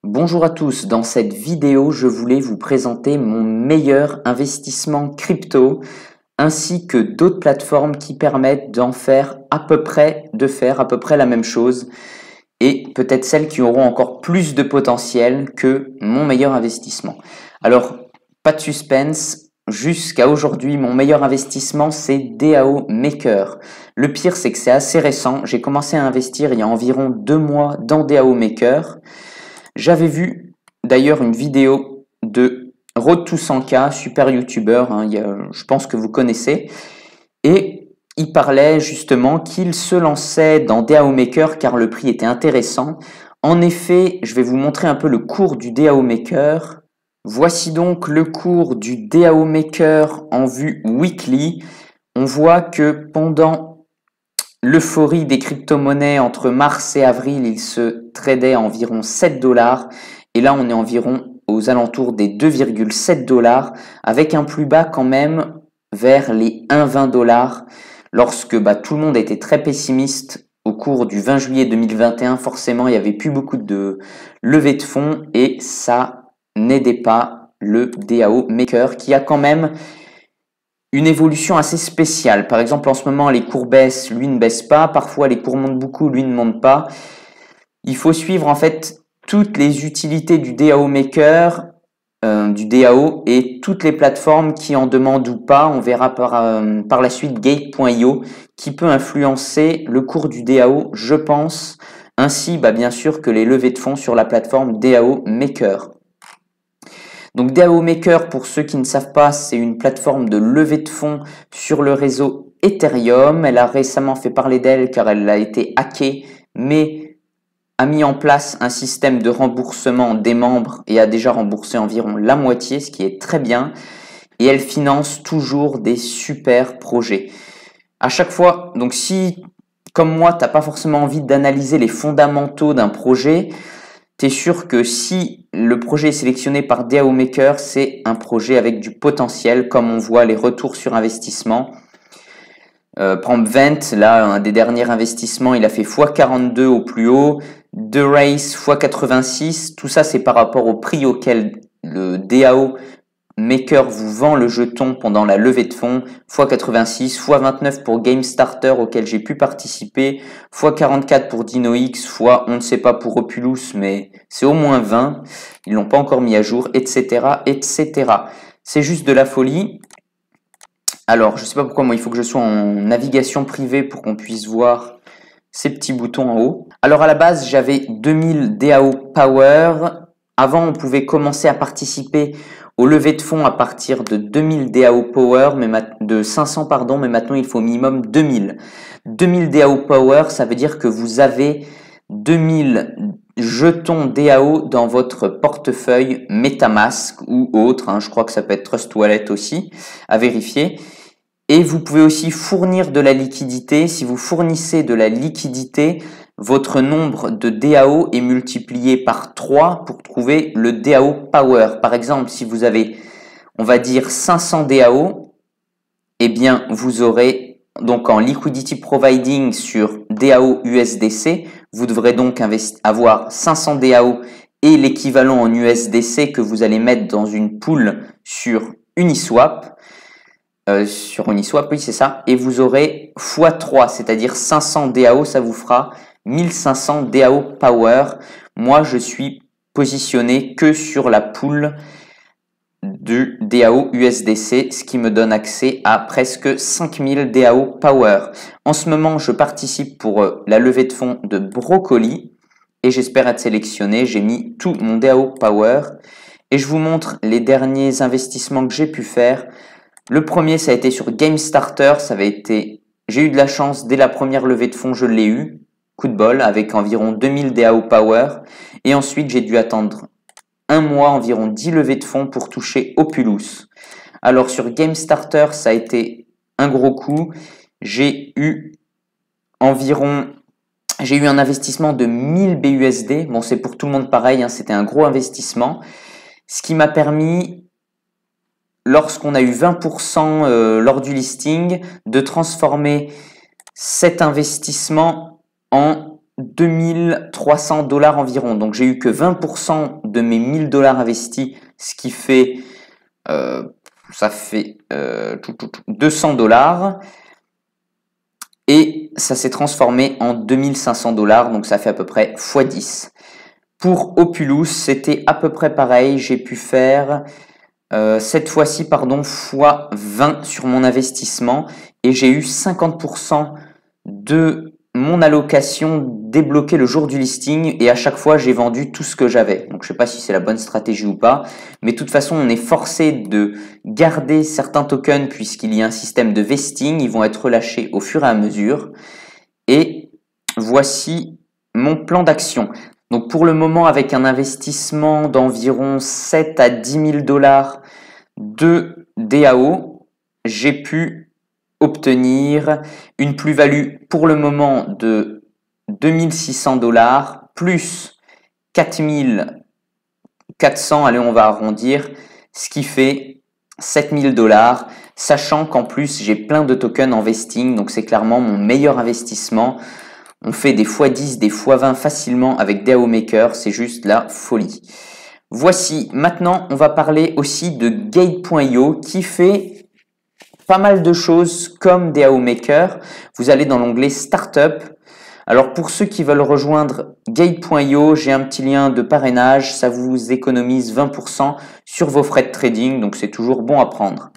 Bonjour à tous, dans cette vidéo, je voulais vous présenter mon meilleur investissement crypto ainsi que d'autres plateformes qui permettent de faire à peu près la même chose et peut-être celles qui auront encore plus de potentiel que mon meilleur investissement. Alors, pas de suspense, jusqu'à aujourd'hui, mon meilleur investissement, c'est DAO Maker. Le pire, c'est que c'est assez récent. J'ai commencé à investir il y a environ 2 mois dans DAO Maker. J'avais vu d'ailleurs une vidéo de Road to 100K, super youtubeur, je pense que vous connaissez, et il parlait justement qu'il se lançait dans DAO Maker car le prix était intéressant. En effet, je vais vous montrer un peu le cours du DAO Maker. Voici donc le cours du DAO Maker en vue weekly. On voit que pendant l'euphorie des crypto-monnaies entre mars et avril, il se tradait à environ 7 $. Et là, on est environ aux alentours des 2,7 $, avec un plus bas quand même vers les 1,20 $. Lorsque tout le monde était très pessimiste au cours du 20 juillet 2021, forcément, il n'y avait plus beaucoup de levée de fonds et ça n'aidait pas le DAO Maker qui a quand même une évolution assez spéciale. Par exemple, en ce moment, les cours baissent, lui ne baisse pas. Parfois, les cours montent beaucoup, lui ne monte pas. Il faut suivre en fait toutes les utilités du DAO Maker, du DAO et toutes les plateformes qui en demandent ou pas. On verra par la suite Gate.io qui peut influencer le cours du DAO, je pense, ainsi bien sûr que les levées de fonds sur la plateforme DAO Maker. Donc DAO Maker, pour ceux qui ne savent pas, c'est une plateforme de levée de fonds sur le réseau Ethereum. Elle a récemment fait parler d'elle car elle a été hackée, mais a mis en place un système de remboursement des membres et a déjà remboursé environ la moitié, ce qui est très bien. Et elle finance toujours des super projets. À chaque fois, donc si, comme moi, tu n'as pas forcément envie d'analyser les fondamentaux d'un projet, tu es sûr que si le projet est sélectionné par DAO Maker, c'est un projet avec du potentiel, comme on voit les retours sur investissement. Par exemple, Vent, là, un des derniers investissements, il a fait x42 au plus haut, The Race x86, tout ça c'est par rapport au prix auquel le DAO Maker vous vend le jeton pendant la levée de fonds, x86, x29 pour Game Starter auquel j'ai pu participer, x44 pour DinoX, on ne sait pas pour Opulus, mais c'est au moins 20, ils l'ont pas encore mis à jour, etc., etc. C'est juste de la folie. Alors, je sais pas pourquoi, moi, il faut que je sois en navigation privée pour qu'on puisse voir ces petits boutons en haut. Alors, à la base, j'avais 2000 DAO Power. Avant, on pouvait commencer à participer au lever de fonds à partir de 2000 DAO Power, de 500 pardon, mais maintenant il faut au minimum 2000. 2000 DAO Power, ça veut dire que vous avez 2000 jetons DAO dans votre portefeuille MetaMask ou autre, je crois que ça peut être Trust Wallet aussi, à vérifier. Et vous pouvez aussi fournir de la liquidité. Si vous fournissez de la liquidité, votre nombre de DAO est multiplié par 3 pour trouver le DAO Power. Par exemple, si vous avez, on va dire, 500 DAO, eh bien, vous aurez, donc en Liquidity Providing sur DAO USDC, vous devrez donc avoir 500 DAO et l'équivalent en USDC que vous allez mettre dans une pool sur Uniswap. Sur Uniswap, oui, c'est ça. Et vous aurez x3, c'est-à-dire 500 DAO, ça vous fera 1500 DAO Power. Moi, je suis positionné que sur la pool du DAO USDC, ce qui me donne accès à presque 5000 DAO Power. En ce moment, je participe pour la levée de fonds de Broccoli et j'espère être sélectionné. J'ai mis tout mon DAO Power et je vous montre les derniers investissements que j'ai pu faire. Le premier, ça a été sur Game Starter. J'ai eu de la chance dès la première levée de fonds, je l'ai eu. Coup de bol avec environ 2000 DAO Power. Et ensuite, j'ai dû attendre un mois, environ 10 levées de fonds pour toucher Opulus. Alors sur Game Starter, ça a été un gros coup. J'ai eu un investissement de 1000 BUSD. Bon, c'est pour tout le monde pareil, c'était un gros investissement. Ce qui m'a permis, lorsqu'on a eu 20% lors du listing, de transformer cet investissement en 2300 dollars environ. Donc j'ai eu que 20% de mes 1000 dollars investis, ce qui fait, ça fait 200 dollars. Et ça s'est transformé en 2500 dollars, donc ça fait à peu près x10. Pour Opulus, c'était à peu près pareil. J'ai pu faire cette fois-ci, pardon, x20 sur mon investissement et j'ai eu 50% de mon allocation débloquée le jour du listing et à chaque fois j'ai vendu tout ce que j'avais. Donc je sais pas si c'est la bonne stratégie ou pas, mais de toute façon on est forcé de garder certains tokens puisqu'il y a un système de vesting, ils vont être relâchés au fur et à mesure. Et voici mon plan d'action. Donc pour le moment, avec un investissement d'environ 7 à 10 000 dollars de DAO, j'ai pu obtenir une plus-value pour le moment de 2600 dollars plus 4400, allez on va arrondir, ce qui fait 7000 dollars, sachant qu'en plus j'ai plein de tokens en vesting, donc c'est clairement mon meilleur investissement. On fait des x10, des x20 facilement avec DAO Maker, c'est juste la folie. Voici, maintenant on va parler aussi de Gate.io qui fait pas mal de choses comme DAO Maker. Vous allez dans l'onglet Startup. Alors pour ceux qui veulent rejoindre Gate.io, j'ai un petit lien de parrainage, ça vous économise 20% sur vos frais de trading, donc c'est toujours bon à prendre.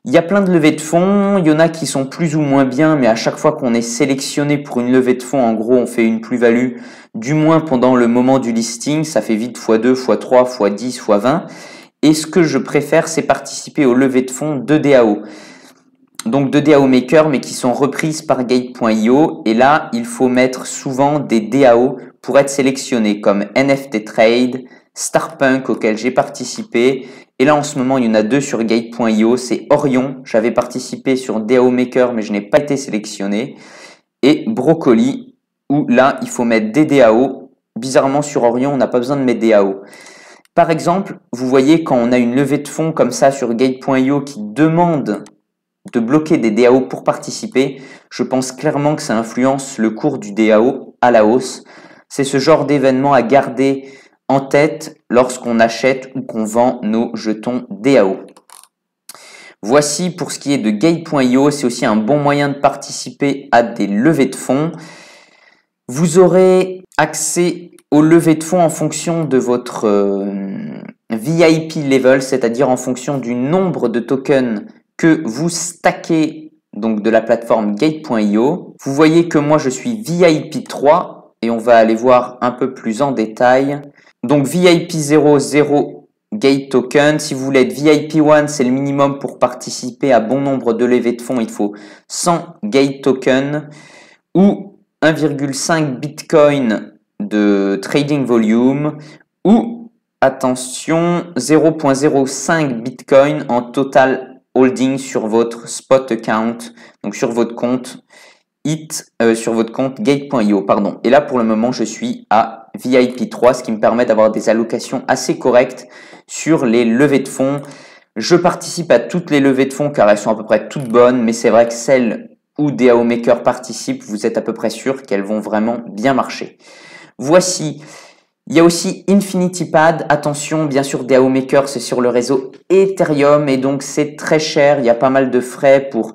Il y a plein de levées de fonds, il y en a qui sont plus ou moins bien, mais à chaque fois qu'on est sélectionné pour une levée de fonds, en gros, on fait une plus-value du moins pendant le moment du listing, ça fait vite x2, x3, x10, x20. Et ce que je préfère, c'est participer aux levées de fonds de DAO. Donc de DAO Maker, mais qui sont reprises par Gate.io. Et là, il faut mettre souvent des DAO pour être sélectionné, comme NFT Trade, Starpunk auquel j'ai participé. Et là, en ce moment, il y en a deux sur Gate.io. C'est Orion. J'avais participé sur DAO Maker, mais je n'ai pas été sélectionné. Et Broccoli, où là, il faut mettre des DAO. Bizarrement, sur Orion, on n'a pas besoin de mettre DAO. Par exemple, vous voyez quand on a une levée de fonds comme ça sur Gate.io qui demande de bloquer des DAO pour participer, je pense clairement que ça influence le cours du DAO à la hausse. C'est ce genre d'événement à garder en tête lorsqu'on achète ou qu'on vend nos jetons DAO. Voici pour ce qui est de Gate.io, c'est aussi un bon moyen de participer à des levées de fonds. Vous aurez accès aux levées de fonds en fonction de votre VIP level, c'est-à-dire en fonction du nombre de tokens que vous stackez donc de la plateforme Gate.io. Vous voyez que moi je suis VIP 3 et on va aller voir un peu plus en détail. Donc VIP 0 Gate token. Si vous voulez être VIP 1, c'est le minimum pour participer à bon nombre de levées de fonds. Il faut 100 Gate token ou 1,5 Bitcoin de trading volume ou, attention, 0,05 Bitcoin en total holding sur votre spot account, donc sur votre compte sur votre compte Gate.io, pardon. Et là, pour le moment, je suis à VIP 3, ce qui me permet d'avoir des allocations assez correctes sur les levées de fonds. Je participe à toutes les levées de fonds car elles sont à peu près toutes bonnes, mais c'est vrai que celles où DAO Maker participe, vous êtes à peu près sûr qu'elles vont vraiment bien marcher. Voici. Il y a aussi InfinityPad, attention, bien sûr DAO Maker c'est sur le réseau Ethereum et donc c'est très cher, il y a pas mal de frais pour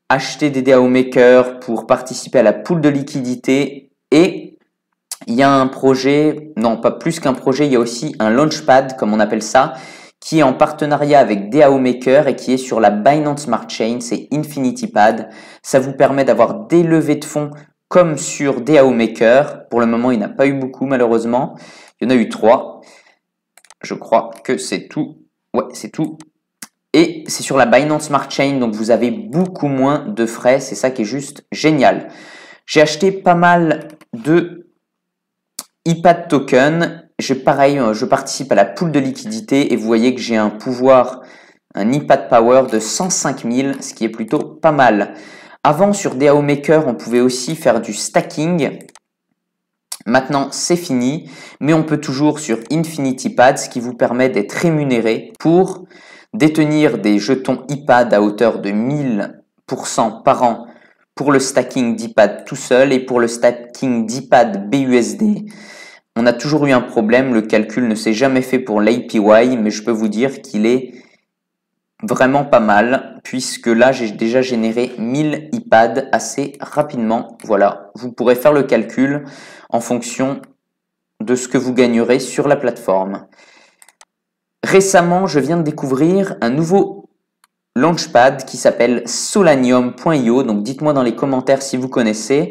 acheter des DAO Maker, pour participer à la pool de liquidité et il y a un projet, non pas plus qu'un projet, il y a aussi un Launchpad comme on appelle ça, qui est en partenariat avec DAO Maker et qui est sur la Binance Smart Chain, c'est InfinityPad. Ça vous permet d'avoir des levées de fonds comme sur DAO Maker. Pour le moment, il n'y en a pas eu beaucoup malheureusement. Il y en a eu 3. Je crois que c'est tout. Ouais, c'est tout. Et c'est sur la Binance Smart Chain, donc vous avez beaucoup moins de frais. C'est ça qui est juste génial. J'ai acheté pas mal de IPAD token. Pareil, je participe à la pool de liquidité et vous voyez que j'ai un pouvoir, un IPAD Power de 105 000, ce qui est plutôt pas mal. Avant, sur DAO Maker, on pouvait aussi faire du stacking. Maintenant, c'est fini, mais on peut toujours sur InfinityPad, ce qui vous permet d'être rémunéré pour détenir des jetons IPAD à hauteur de 1000% par an pour le stacking d'IPAD tout seul et pour le stacking d'IPAD BUSD. On a toujours eu un problème, le calcul ne s'est jamais fait pour l'APY, mais je peux vous dire qu'il est vraiment pas mal, puisque là j'ai déjà généré 1000 iPads assez rapidement. Voilà, vous pourrez faire le calcul en fonction de ce que vous gagnerez sur la plateforme. Récemment, je viens de découvrir un nouveau Launchpad qui s'appelle Solanium.io, donc dites-moi dans les commentaires si vous connaissez.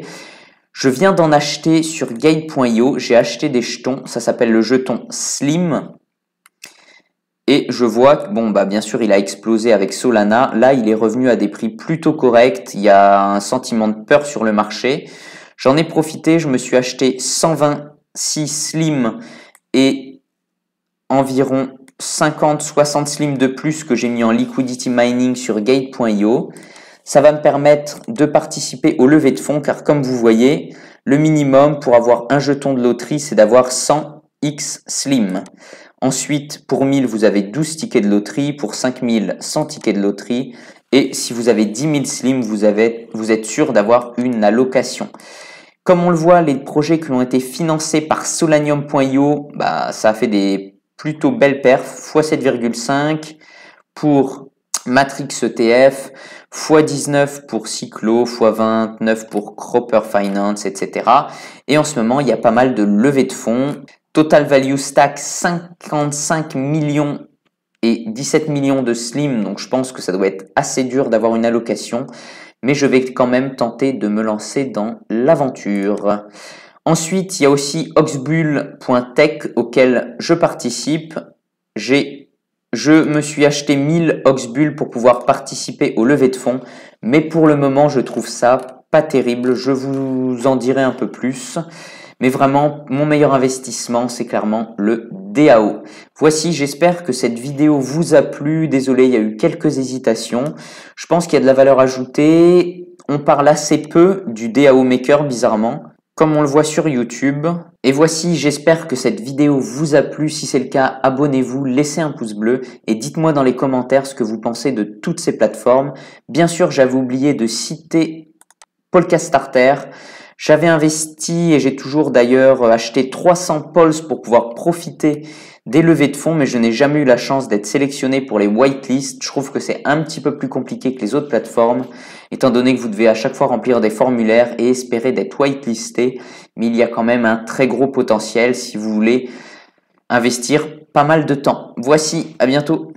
Je viens d'en acheter sur Gate.io, j'ai acheté des jetons, ça s'appelle le jeton Slim. Et je vois que, bon, bien sûr, il a explosé avec Solana. Là, il est revenu à des prix plutôt corrects. Il y a un sentiment de peur sur le marché. J'en ai profité, je me suis acheté 126 Slim et environ 50-60 Slim de plus que j'ai mis en liquidity mining sur Gate.io. Ça va me permettre de participer au levée de fonds car comme vous voyez, le minimum pour avoir un jeton de loterie, c'est d'avoir 100 X Slim. Ensuite, pour 1000, vous avez 12 tickets de loterie. Pour 5000, 100 tickets de loterie. Et si vous avez 10 000 Slim, vous êtes sûr d'avoir une allocation. Comme on le voit, les projets qui ont été financés par Solanium.io, ça a fait des plutôt belles perfs. x7,5 pour Matrix ETF, x19 pour Cyclo, x29 pour Cropper Finance, etc. Et en ce moment, il y a pas mal de levées de fonds. Total Value Stack 55 millions et 17 millions de Slim, donc je pense que ça doit être assez dur d'avoir une allocation, mais je vais quand même tenter de me lancer dans l'aventure. Ensuite, il y a aussi Oxbull.tech auquel je participe. Je me suis acheté 1000 Oxbull pour pouvoir participer au levée de fonds, mais pour le moment, je trouve ça pas terrible. Je vous en dirai un peu plus. Mais vraiment, mon meilleur investissement, c'est clairement le DAO. Voici, j'espère que cette vidéo vous a plu. Désolé, il y a eu quelques hésitations. Je pense qu'il y a de la valeur ajoutée. On parle assez peu du DAO Maker, bizarrement, comme on le voit sur YouTube. Et voici, j'espère que cette vidéo vous a plu. Si c'est le cas, abonnez-vous, laissez un pouce bleu et dites-moi dans les commentaires ce que vous pensez de toutes ces plateformes. Bien sûr, j'avais oublié de citer Polkastarter. J'avais investi et j'ai toujours d'ailleurs acheté 300 Pols pour pouvoir profiter des levées de fonds, mais je n'ai jamais eu la chance d'être sélectionné pour les whitelists. Je trouve que c'est un petit peu plus compliqué que les autres plateformes, étant donné que vous devez à chaque fois remplir des formulaires et espérer d'être whitelisté. Mais il y a quand même un très gros potentiel si vous voulez investir pas mal de temps. Voici, à bientôt.